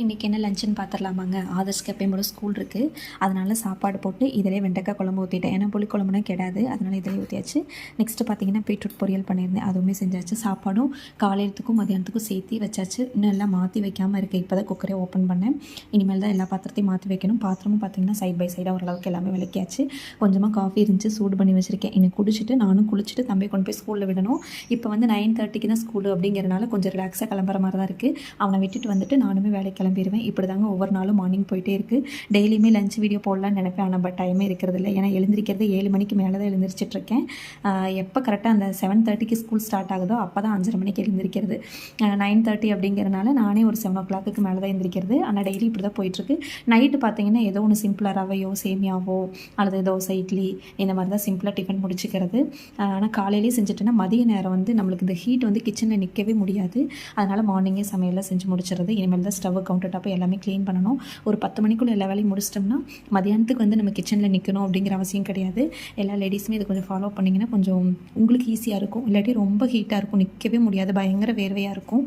இன்றைக்கி என்ன லஞ்சுன்னு பார்த்துடலாமாங்க. ஆதர்ஸ்க்கு எப்பயும் போல ஸ்கூல் இருக்குது, அதனால் சாப்பாடு போட்டு இதிலே வெண்டைக்காய் குழம்பு ஊற்றிட்டேன். ஏன்னா புளி குழம்புனா கெடாது, அதனால் இதிலே ஊற்றியாச்சு. நெக்ஸ்ட்டு பார்த்தீங்கன்னா பீட்ரூட் பொரியல் பண்ணியிருந்தேன், அதுவுமே செஞ்சாச்சு. சாப்பாடும் காலையிலத்துக்கும் மதியானத்துக்கும் சேர்த்து வச்சாச்சு. இன்னும் எல்லாம் மாற்றி வைக்காமல் இருக்குது. இப்போ தான் குக்கரே ஓப்பன் பண்ணேன். இனிமேல் தான் எல்லா பாத்திரத்தையும் மாற்றி வைக்கணும். பாத்திரமும் பார்த்திங்கன்னா சைட் பை சைடாக ஓரளவுக்கு எல்லாமே விளக்கியாச்சு. கொஞ்சமாக காஃபி இருந்துச்சு, சூடு பண்ணி வச்சுருக்கேன். இன்னும் குடிச்சிட்டு நானும் குளிச்சுட்டு தம்பி கொண்டு போய் ஸ்கூலில் விடணும். இப்போ வந்து 9:30க்கு தான் ஸ்கூலு அப்படிங்கிறனால கொஞ்சம் ரிலாக்ஸாக கிளம்புற மாதிரி தான் இருக்குது. அவனை விட்டுட்டு வந்துட்டு நானுமே வேலைக்கு கிளம்பிடுவேன். இப்படி தாங்க ஒவ்வொரு நாளும் மார்னிங் போயிட்டே இருக்குது. டெய்லியுமே லஞ்ச் வீடியோ போடலான்னு நினைப்பேன், ஆனால் பட் டைமே இருக்கிறது இல்லை. ஏன்னா எழுந்திரிக்கிறது 7 மணிக்கு மேலே தான் எழுந்திரிச்சிட்ருக்கேன். எப்போ கரெக்டாக அந்த 7:30க்கு ஸ்கூல் ஸ்டார்ட் ஆகுதோ அப்போ தான் 5:30 மணிக்கு எழுந்திரிக்கிறது. 9:30 அப்படிங்கிறனால நானே ஒரு 7 o'clock மேலே தான் எழுந்திரிக்கிறது. ஆனால் டெய்லி இப்படி தான் போயிட்டுருக்கு. நைட்டு பார்த்தீங்கன்னா ஏதோ ஒன்று சிம்பிளாக ரவையோ சேமியாவோ அல்லது தோசை இட்லி இந்த மாதிரி தான் சிம்பிளாக டிஃபன் முடிச்சுக்கிறது. ஆனால் காலையிலேயே செஞ்சுட்டேன்னா மதிய நேரம் வந்து நம்மளுக்கு இந்த ஹீட் வந்து கிச்சனில் நிற்கவே முடியாது. அதனால் மார்னிங்கே சமையலில் செஞ்சு முடிச்சிடுறது. இனிமேல் தான் ஸ்டவ் கவுண்டர் டாப் எல்லாமே க்ளீன் பண்ணணும். ஒரு 10 மணிக்குள்ளே எல்லா வேலையும் முடிச்சிட்டோம்னா மதியானத்துக்கு வந்து நம்ம கிச்சனில் நிற்கணும் அப்படிங்கிற அவசியம் கிடையாது. எல்லா லேடிஸுமே இதை கொஞ்சம் ஃபாலோ பண்ணிங்கன்னா கொஞ்சம் உங்களுக்கு ஈஸியாக இருக்கும். இல்லாட்டி ரொம்ப ஹீட்டாக இருக்கும், நிற்கவே முடியாது, பயங்கர வேர்வையாக இருக்கும்.